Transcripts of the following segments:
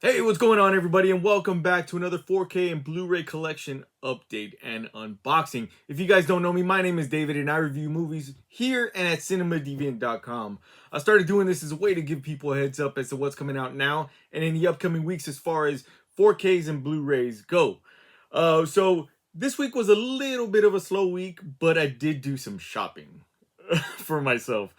Hey, what's going on, everybody, and welcome back to another 4K and Blu-ray collection update and unboxing. If you guys don't know me, my name is David, and I review movies here and at Mediabook.com. I started doing this as a way to give people a heads up as to what's coming out now and in the upcoming weeks as far as 4Ks and Blu-rays go. So this week was a little bit of a slow week, but I did do some shopping for myself.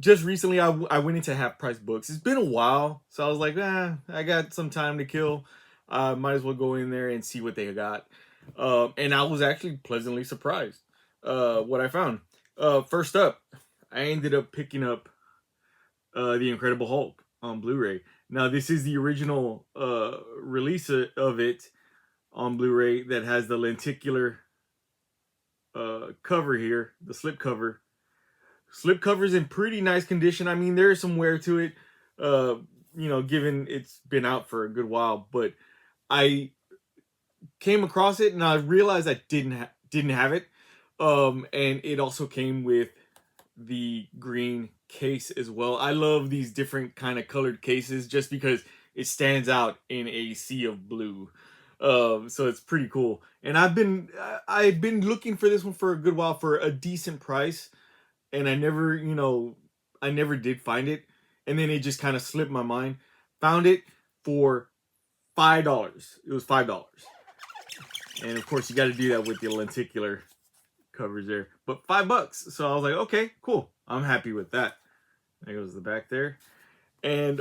Just recently, I went into Half Price Books. It's been a while, so I was like, I got some time to kill. Might as well go in there and see what they got. And I was actually pleasantly surprised what I found. First up, I ended up picking up The Incredible Hulk on Blu-ray. Now, this is the original release of it on Blu-ray that has the lenticular cover here, the slip cover. Slip cover's in pretty nice condition. I mean, there is some wear to it, given it's been out for a good while. But I came across it and I realized I didn't have it. And it also came with the green case as well. I love these different kind of colored cases just because it stands out in a sea of blue. So it's pretty cool. And I've been looking for this one for a good while for a decent price. And I never did find it. And then it just kind of slipped my mind. Found it for $5. It was $5. And of course, you got to do that with the lenticular covers there. But $5. So I was like, okay, cool. I'm happy with that. There goes the back there. And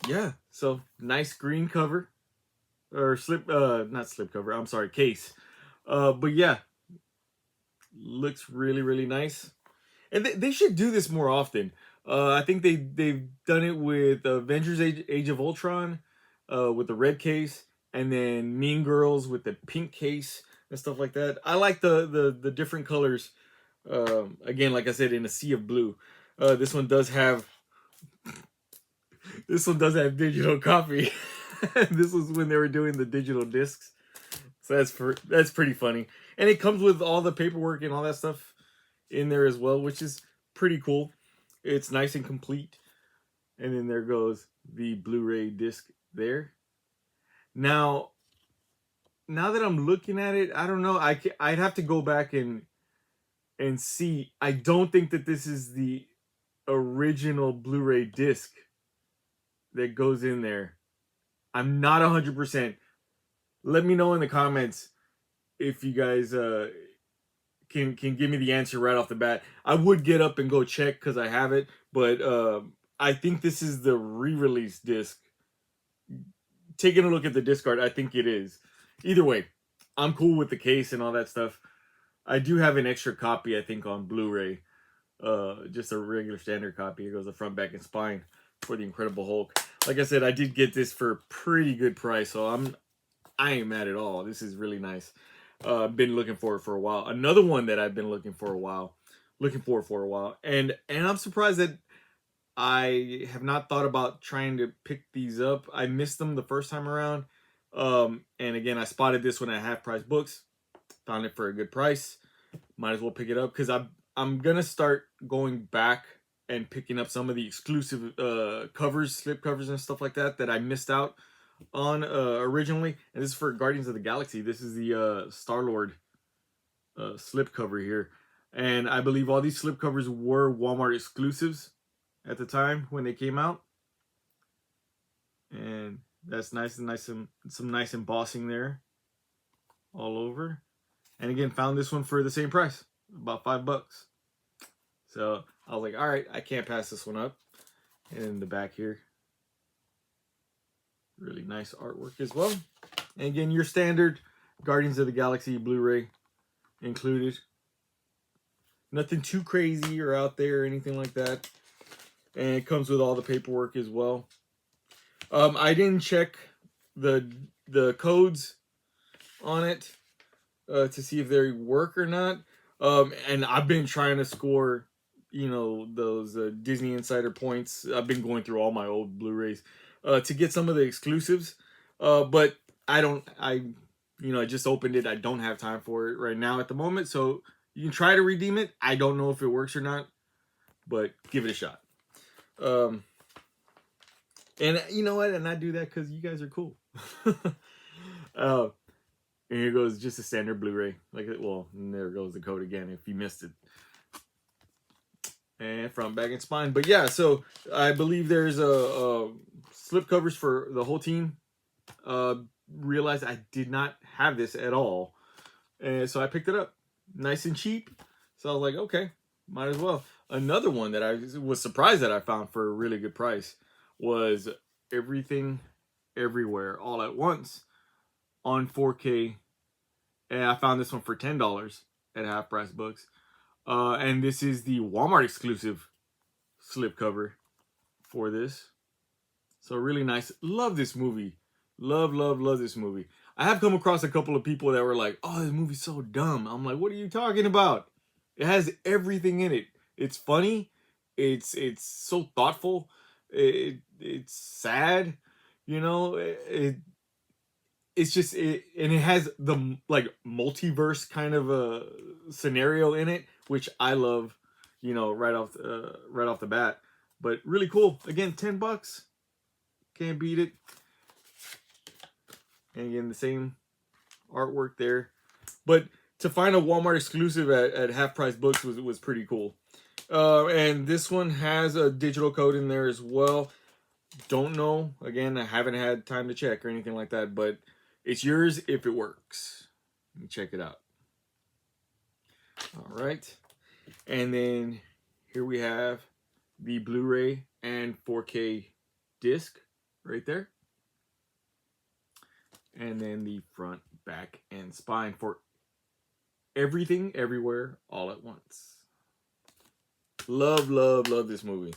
yeah, so nice green cover. Or not slip cover. I'm sorry, case. But yeah, looks really, really nice. And they should do this more often. I think they've done it with Avengers Age of Ultron with the red case, and then Mean Girls with the pink case and stuff like that. I like the different colors. Again, like I said, in a sea of blue. This one does have digital copy. This was when they were doing the digital discs. So that's pretty funny. And it comes with all the paperwork and all that stuff in there as well, which is pretty cool. It's nice and complete. And then there goes the Blu-ray disc there. Now that I'm looking at it, I don't know. I'd have to go back and see. I don't think that this is the original Blu-ray disc that goes in there. I'm not 100%. Let me know in the comments if you guys can give me the answer right off the bat. I would get up and go check because I have it, but I think this is the re-release disc. Taking a look at the disc art, I think it is. Either way, I'm cool with the case and all that stuff. I do have an extra copy, I think, on Blu-ray. Just a regular standard copy. It goes the front, back, and spine for The Incredible Hulk. Like I said, I did get this for a pretty good price, so I ain't mad at all. This is really nice. Been looking for it for a while. Another one that I've been looking for a while, and I'm surprised that I have not thought about trying to pick these up. I missed them the first time around, and again, I spotted this one at Half Price Books, found it for a good price. Might as well pick it up because I'm gonna start going back and picking up some of the exclusive covers, slip covers, and stuff like that I missed out on originally. And this is for Guardians of the Galaxy. This is the Star-Lord slip cover here, and I believe all these slip covers were Walmart exclusives at the time when they came out. And that's nice, and some nice embossing there all over. And again, found this one for the same price, about $5. So I was like, all right, I can't pass this one up. And in the back here, really nice artwork as well. And again, your standard Guardians of the Galaxy Blu-ray included. Nothing too crazy or out there or anything like that. And it comes with all the paperwork as well. I didn't check the codes on it to see if they work or not. And I've been trying to score, those Disney Insider points. I've been going through all my old Blu-rays to get some of the exclusives. But I just opened it. I don't have time for it right now at the moment. So you can try to redeem it. I don't know if it works or not, but give it a shot. And you know what? And I do that because you guys are cool. uh, and here goes just a standard Blu-ray. Well, and there goes the code again if you missed it. And front, back, and spine. But yeah, so I believe there's a slip covers for the whole team. Realized I did not have this at all, and so I picked it up, nice and cheap. So I was like, okay, might as well. Another one that I was surprised that I found for a really good price was Everything, Everywhere, All at Once on 4K, and I found this one for $10 at Half Price Books. And this is the Walmart exclusive slipcover for this. So really nice. Love this movie. Love this movie. I have come across a couple of people that were like, "Oh, this movie's so dumb." I'm like, "What are you talking about? It has everything in it. It's funny. It's so thoughtful. It's sad. You know, it's just and it has the like multiverse kind of a scenario in it, which I love. You know, right off the bat. But really cool. Again, $10. Can't beat it. And again, the same artwork there. But to find a Walmart exclusive at Half Price Books was pretty cool. And this one has a digital code in there as well. Don't know. Again, I haven't had time to check or anything like that. But it's yours if it works. Check it out. All right. And then here we have the Blu-ray and 4K disc right there. And then the front, back, and spine for Everything, Everywhere, All at Once. Love this movie.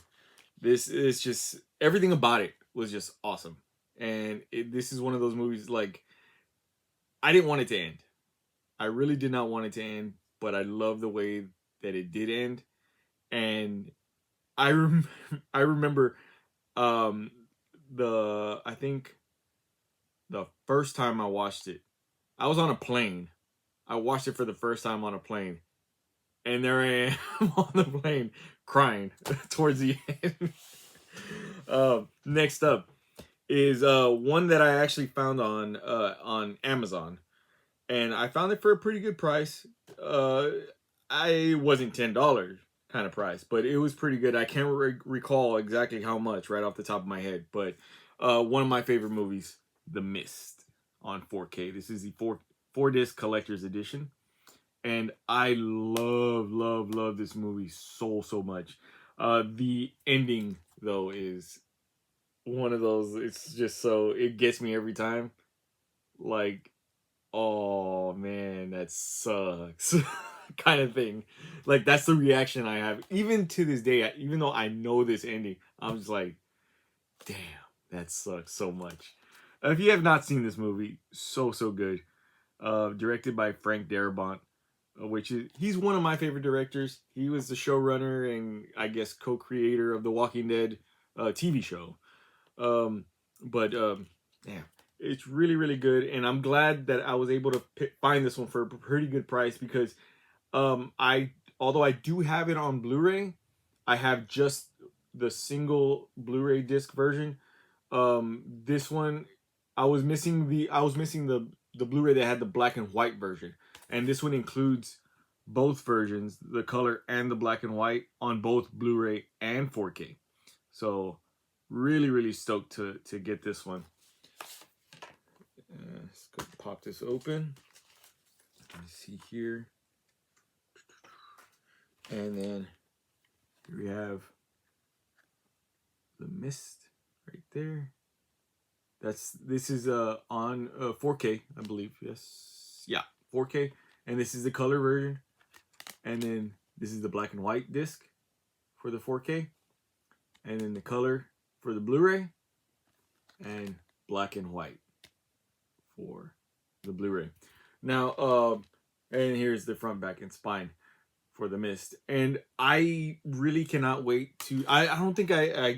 This is just, everything about it was just awesome. And this is one of those movies, like, I didn't want it to end. I really did not want it to end, but I love the way that it did end. And I remember I think the first time I watched it, I was on a plane. I watched it for the first time on a plane. And there I am on the plane crying towards the end. Next up is one that I actually found on Amazon. And I found it for a pretty good price. I wasn't $10 kind of price, but it was pretty good. I can't recall exactly how much right off the top of my head, but one of my favorite movies, The Mist, on 4K. This is the four disc collector's edition, and I love this movie so much. The ending though is one of those. It's just so, it gets me every time. Like, oh man, that sucks. Kind of thing. Like, that's the reaction I have even to this day. Even though I know this ending, I'm just like, damn, that sucks so much. If you have not seen this movie, so good. Directed by Frank Darabont, he's one of my favorite directors. He was the showrunner and I guess co-creator of the Walking Dead TV show. Yeah, it's really good, and I'm glad that I was able to find this one for a pretty good price because although I do have it on Blu-ray, I have just the single Blu-ray disc version. This one, I was missing the Blu-ray that had the black and white version, and this one includes both versions, the color and the black and white, on both Blu-ray and 4K. So really stoked to get this one. Let's go pop this open. Let's see here. And then here we have The Mist right there. This is on 4K, I believe. Yes. Yeah, 4K. And this is the color version. And then this is the black and white disc for the 4K. And then the color for the Blu-ray. And black and white for the Blu-ray. Now, and here's the front, back, and spine for The Mist. And I really cannot wait to... I don't think I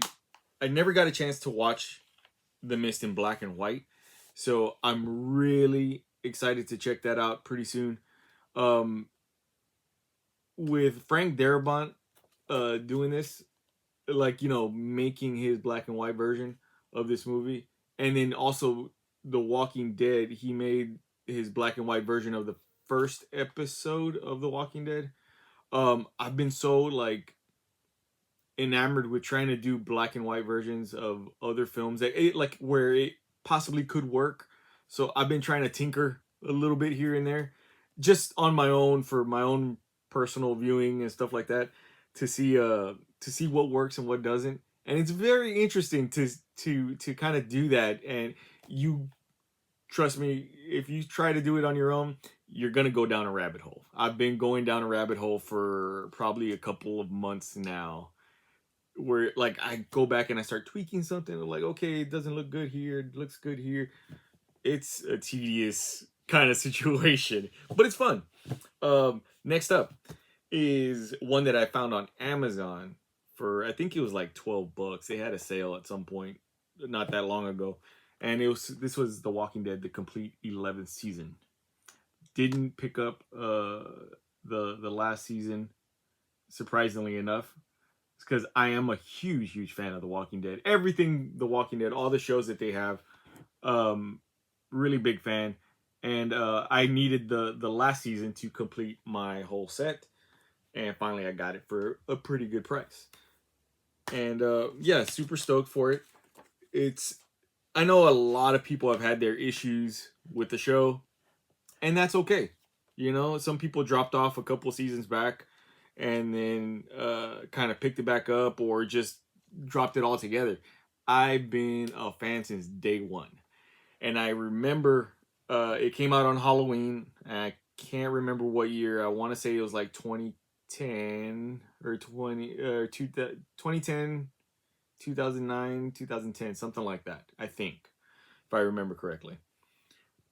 never got a chance to watch The Mist in black and white. So I'm really excited to check that out pretty soon. With Frank Darabont doing this, like, you know, making his black and white version of this movie. And then also The Walking Dead, he made his black and white version of the first episode of The Walking Dead. I've been so like enamored with trying to do black and white versions of other films that it like where it possibly could work. So I've been trying to tinker a little bit here and there, just on my own for my own personal viewing and stuff like that, to see what works and what doesn't. And it's very interesting to kind of do that. And you trust me, if you try to do it on your own, you're gonna go down a rabbit hole. I've been going down a rabbit hole for probably a couple of months now, where like I go back and I start tweaking something. I'm like, okay, it doesn't look good here, it looks good here. It's a tedious kind of situation, but it's fun. Next up is one that I found on Amazon for, I think it was like $12. They had a sale at some point not that long ago, and this was The Walking Dead, the complete 11th season. Didn't pick up the last season, surprisingly enough, because I am a huge fan of The Walking Dead. Everything The Walking Dead, all the shows that they have, really big fan. And I needed the last season to complete my whole set, and finally I got it for a pretty good price. And yeah, super stoked for it. I know a lot of people have had their issues with the show, and that's okay. You know, some people dropped off a couple seasons back and then kind of picked it back up or just dropped it all together. I've been a fan since day one. And I remember it came out on Halloween. I can't remember what year. I want to say it was like 2010 or 2010, 2009, 2010, something like that, I think, if I remember correctly.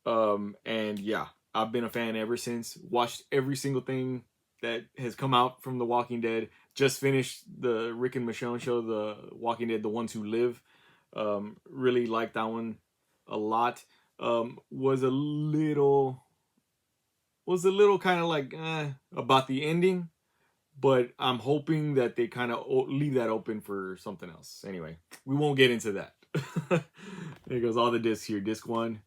And yeah, I've been a fan ever since. Watched every single thing that has come out from The Walking Dead. Just finished the Rick and Michonne show, The Walking Dead, The Ones Who Live. Really liked that one a lot. Was a little kind of like about the ending, but I'm hoping that they kind of leave that open for something else. Anyway, we won't get into that. There goes all the discs here. Disc 1,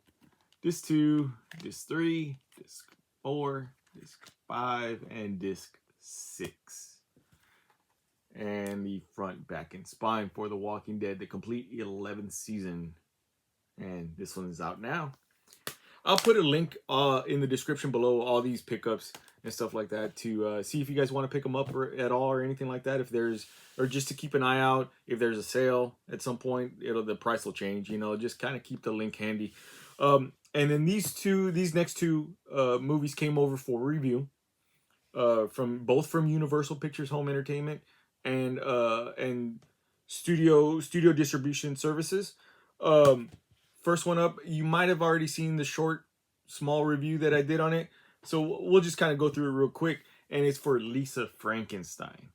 Disc 2, Disc 3, Disc 4, Disc 5, and Disc 6. And the front, back, and spine for The Walking Dead, the complete 11th season. And this one is out now. I'll put a link in the description below, all these pickups and stuff like that, to see if you guys want to pick them up at all or anything like that. If there's, or just to keep an eye out, if there's a sale at some point, the price will change. You know, just kind of keep the link handy. And then these next two movies came over for review, from Universal Pictures Home Entertainment and Studio Distribution Services. First one up, you might have already seen the small review that I did on it, so we'll just kind of go through it real quick. And it's for Lisa Frankenstein.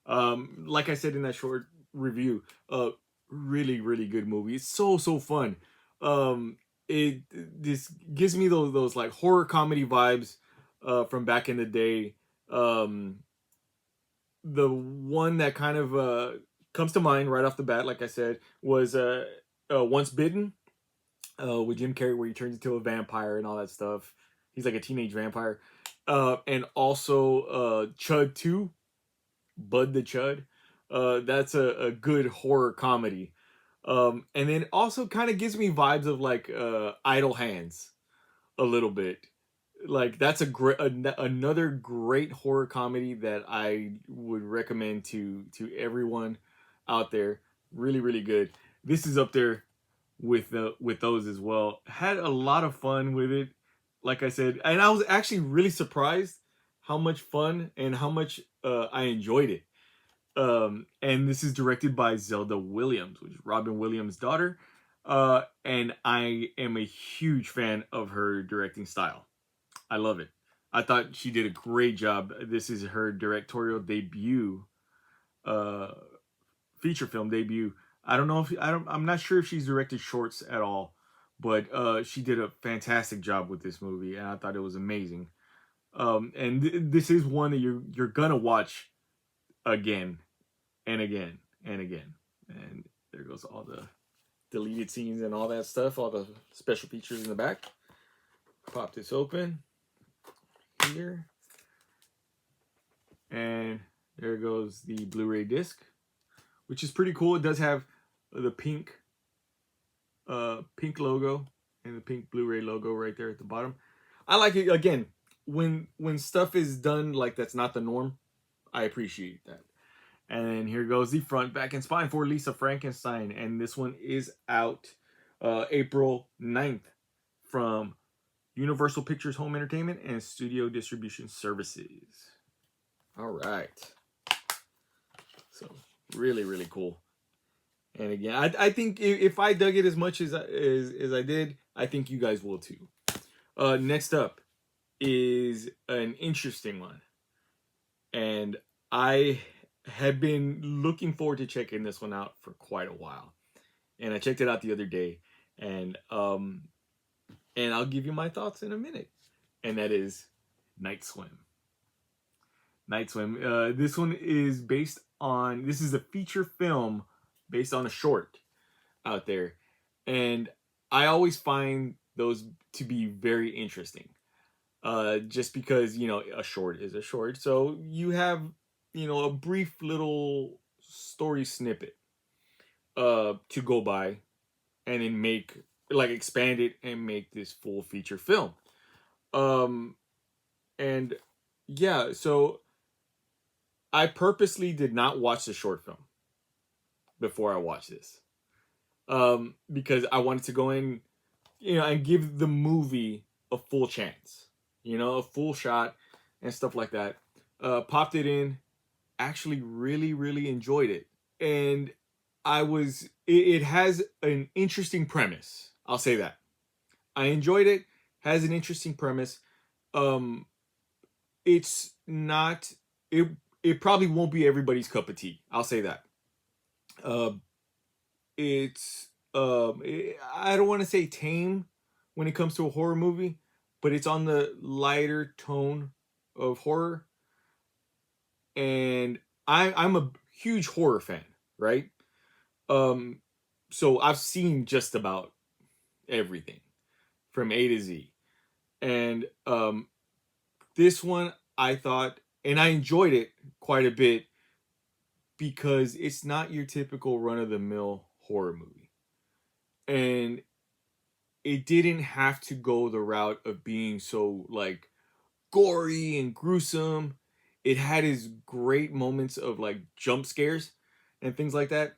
Like I said in that short review, really good movie. It's so fun. This gives me those like horror comedy vibes from back in the day. The one that kind of comes to mind right off the bat, like I said, was Once Bitten, with Jim Carrey, where he turns into a vampire and all that stuff. He's like a teenage vampire. And also Chud 2, Bud the Chud. That's a good horror comedy. And then also kind of gives me vibes of like Idle Hands a little bit. Like that's another great horror comedy that I would recommend to everyone out there. Really good. This is up there with those as well. Had a lot of fun with it, like I said, and I was actually really surprised how much fun and how much I enjoyed it. And this is directed by Zelda Williams, which is Robin Williams' daughter. And I am a huge fan of her directing style. I love it. I thought she did a great job. This is her directorial debut, feature film debut. I'm not sure if she's directed shorts at all, but she did a fantastic job with this movie, and I thought it was amazing. And this is one that you're gonna watch again and again and again. And there goes all the deleted scenes and all that stuff, all the special features in the back. Pop this open here. And there goes the Blu-ray disc, which is pretty cool. It does have the pink logo and the pink Blu-ray logo right there at the bottom. I like it. Again, when stuff is done like that's not the norm, I appreciate that. And here goes the front, back, and spine for Lisa Frankenstein. And this one is out April 9th from Universal Pictures Home Entertainment and Studio Distribution Services. All right. So really, really cool. And again, I think if I dug it as much as I did, I think you guys will too. Next up is an interesting one. And I had been looking forward to checking this one out for quite a while. And I checked it out the other day. And I'll give you my thoughts in a minute. And that is Night Swim. Night Swim. This one is based on, this is a feature film based on a short out there. And I always find those to be very interesting. Just because, you know, a short is a short. So you have, you know, a brief little story snippet to go by and then make, like, expand it and make this full feature film. And yeah, so I purposely did not watch the short film before I watched this. Because I wanted to go in, you know, and give the movie a full chance, you know, a full shot and stuff like that. Popped it in, actually really enjoyed it. And it has an interesting premise. I'll say that. I enjoyed it, has an interesting premise. It's not, it probably won't be everybody's cup of tea. I'll say that. I don't want to say tame when it comes to a horror movie, but it's on the lighter tone of horror. And I'm a huge horror fan, right? So I've seen just about everything from A to Z. And this one I thought, and I enjoyed it quite a bit because it's not your typical run-of-the-mill horror movie. And it didn't have to go the route of being so, like, gory and gruesome. It had its great moments of, like, jump scares and things like that.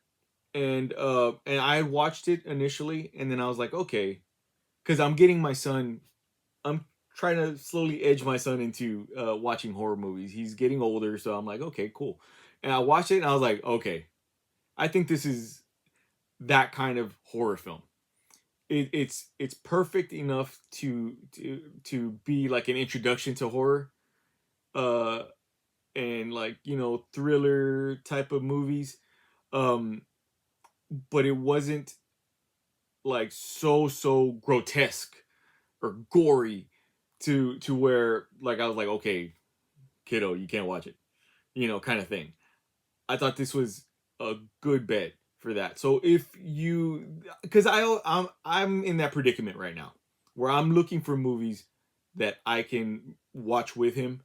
And I watched it initially, and then I was like, okay, because I'm trying to slowly edge my son into watching horror movies. He's getting older, so I'm like, okay, cool. And I watched it, and I was like, okay, I think this is that kind of horror film. It's perfect enough to be like an introduction to horror, and, like, you know, thriller type of movies, but it wasn't like so grotesque or gory to where, like, I was like, okay, kiddo, you can't watch it, you know, kind of thing. I thought this was a good bet for that. So if you, because I'm in that predicament right now where I'm looking for movies that I can watch with him,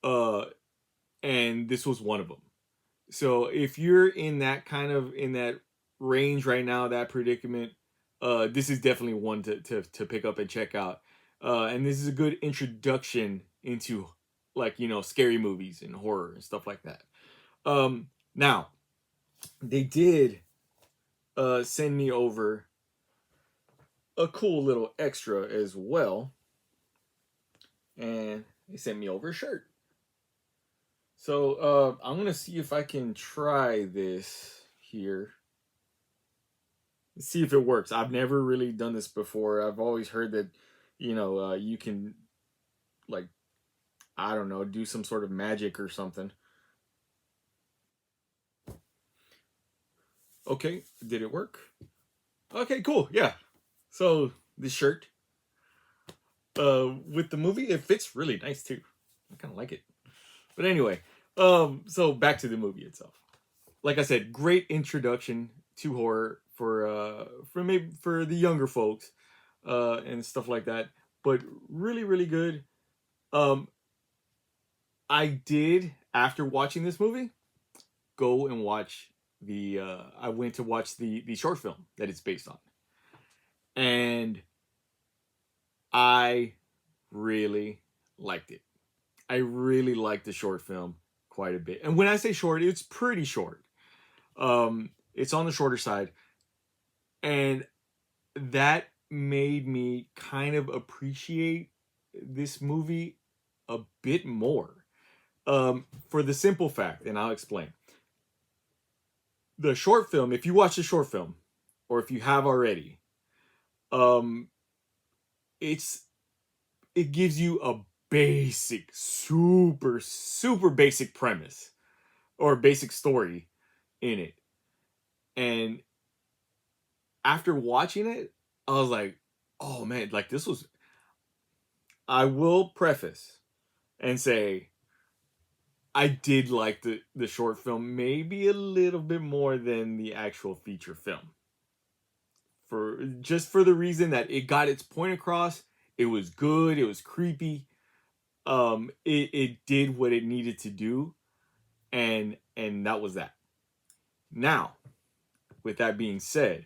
and this was one of them. So if you're in that range right now, that predicament, this is definitely one to pick up and check out. And this is a good introduction into, like, you know, scary movies and horror and stuff like that. Now, they did send me over a cool little extra as well. And they sent me over a shirt. So I'm going to see if I can try this here. See if it works. I've never really done this before. I've always heard that, you know, you can, like, I don't know, do some sort of magic or something. Okay, did it work? Okay, cool. Yeah. So this shirt, with the movie, it fits really nice too. I kind of like it. But anyway, so back to the movie itself. Like I said, great introduction to horror for the younger folks and stuff like that. But really, really good. Um, I did, after watching this movie, go and watch I went to watch the short film that it's based on, and I really liked it. I really liked the short film quite a bit. And when I say short, it's pretty short. It's on the shorter side, and that made me kind of appreciate this movie a bit more. For the simple fact, and I'll explain. The short film, if you watch the short film, or if you have already, um, it's it gives you a basic, super, super basic premise or basic story in it. And after watching it, I was like, oh man, like this was. I will preface and say I did like the short film maybe a little bit more than the actual feature film. For the reason that it got its point across, it was good, it was creepy. It did what it needed to do, and that was that. Now, with that being said,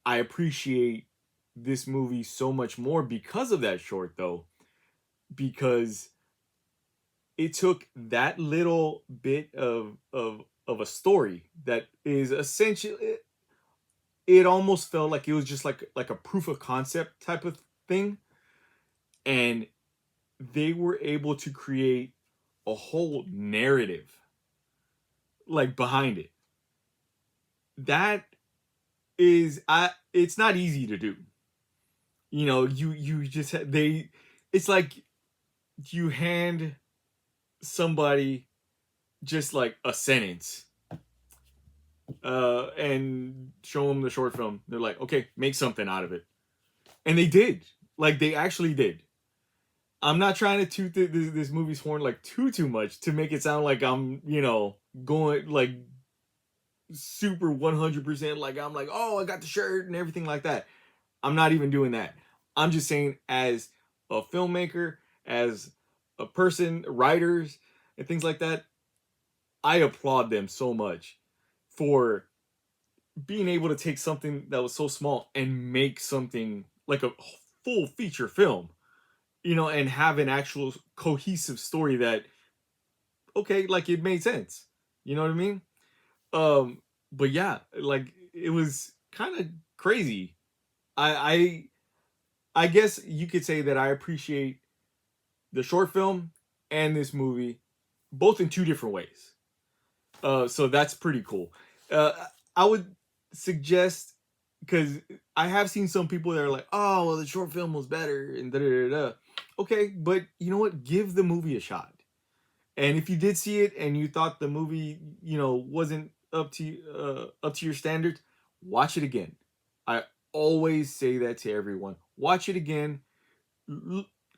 I appreciate this movie so much more because of that short though, because it took that little bit of a story that is essentially it almost felt like it was just like a proof of concept type of thing, and they were able to create a whole narrative like behind it. That is it's not easy to do. You know, you just they it's like you hand somebody just like a sentence and show them the short film. They're like, okay, make something out of it. And they did. Like, they actually did. I'm not trying to toot this movie's horn like too much to make it sound like I'm, going like super 100% like I'm like, oh, I got the shirt and everything like that. I'm not even doing that. I'm just saying, as a filmmaker, as a person, writers, and things like that, I applaud them so much for being able to take something that was so small and make something like a full feature film, and have an actual cohesive story that, okay, like it made sense. You know what I mean? But yeah, like it was kind of crazy. I I guess you could say that I appreciate the short film and this movie both in two different ways. So that's pretty cool. Uh, I would suggest, because I have seen some people that are like, "Oh, well, the short film was better," and da da da da. Okay, but you know what? Give the movie a shot. And if you did see it and you thought the movie, wasn't up to your standards, watch it again. I always say that to everyone. Watch it again.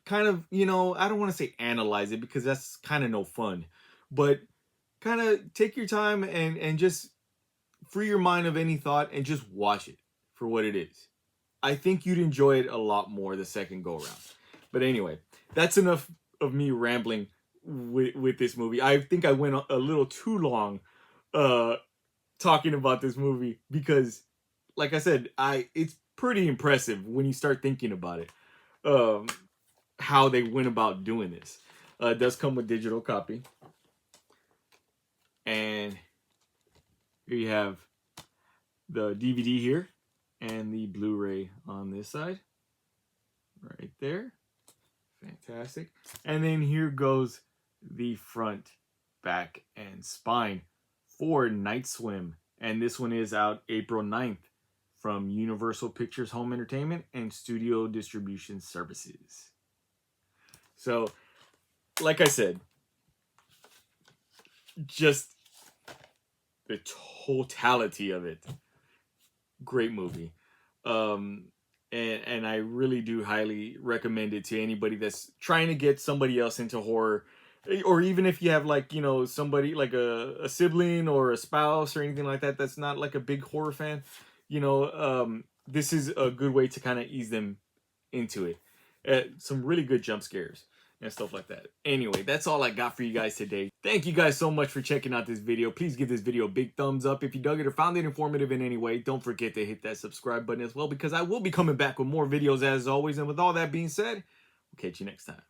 Kind of, I don't want to say analyze it because that's kind of no fun, but kind of take your time and just free your mind of any thought and just watch it for what it is. I think you'd enjoy it a lot more the second go around. But anyway, that's enough of me rambling with this movie. I think I went a little too long talking about this movie because, like I said, it's pretty impressive when you start thinking about it. How they went about doing this. It does come with digital copy. And here you have the DVD here and the Blu-ray on this side. Right there. Fantastic. And then here goes the front, back, and spine for Night Swim. And this one is out April 9th from Universal Pictures Home Entertainment and Studio Distribution Services. So, like I said, just the totality of it, great movie. And I really do highly recommend it to anybody that's trying to get somebody else into horror, Or even if you have like, you know, somebody like a sibling or a spouse or anything like that that's not like a big horror fan, you know, this is a good way to kind of ease them into it. Some really good jump scares and stuff like that. Anyway, that's all I got for you guys today. Thank you guys so much for checking out this video. Please give this video a big thumbs up if you dug it or found it informative in any way. Don't forget to hit that subscribe button as well, because I will be coming back with more videos as always. And with all that being said, we'll catch you next time.